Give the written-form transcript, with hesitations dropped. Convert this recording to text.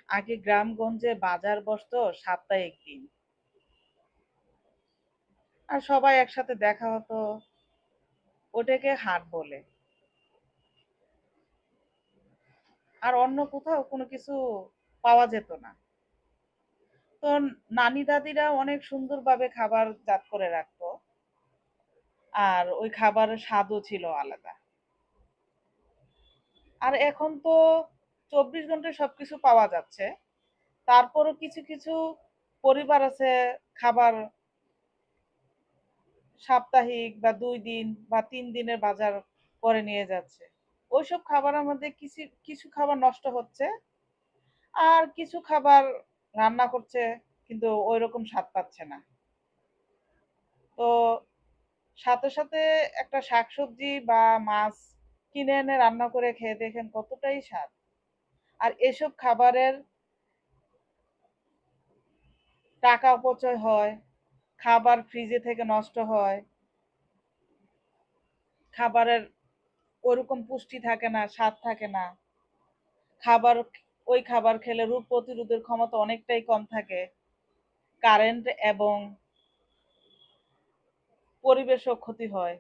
আগে গ্রামগঞ্জে বাজার বসতো সাপ্তাহিক দিন, আর সবাই একসাথে দেখা হতো। ওটাকে হাট বলে। আর অন্য কোথাও কোনো কিছু পাওয়া যেত না। তো নানি দাদিরা অনেক সুন্দরভাবে খাবার জাত করে রাখতো, আর ওই খাবারের স্বাদও ছিল আলাদা। আর এখন তো 24 ঘন্টায় সবকিছু পাওয়া যাচ্ছে, তারপরও কিছু কিছু পরিবার আছে খাবার সাপ্তাহিক বা 2 দিন বা 3 দিনের বাজার করে নিয়ে যাচ্ছে। ওইসব খাবারের মধ্যে কিছু কিছু খাবার নষ্ট হচ্ছে, আর কিছু খাবার রান্না করছে কিন্তু ওই রকম স্বাদ পাচ্ছে না। তো সাথে সাথে একটা শাকসবজি বা মাছ কিনে এনে রান্না করে খেয়ে দেখেন কতটাই স্বাদ। আর এসব খাবারের টাকা অপচয় হয়, খাবার ফ্রিজে থেকে নষ্ট হয়, খাবারের ওরকম পুষ্টি থাকে না, স্বাদ থাকে না। খাবার ওই খাবার খেলে রোগ প্রতিরোধের ক্ষমতা অনেকটাই কম থাকে। কারেন্ট এবং পরিবেশও ক্ষতি হয়।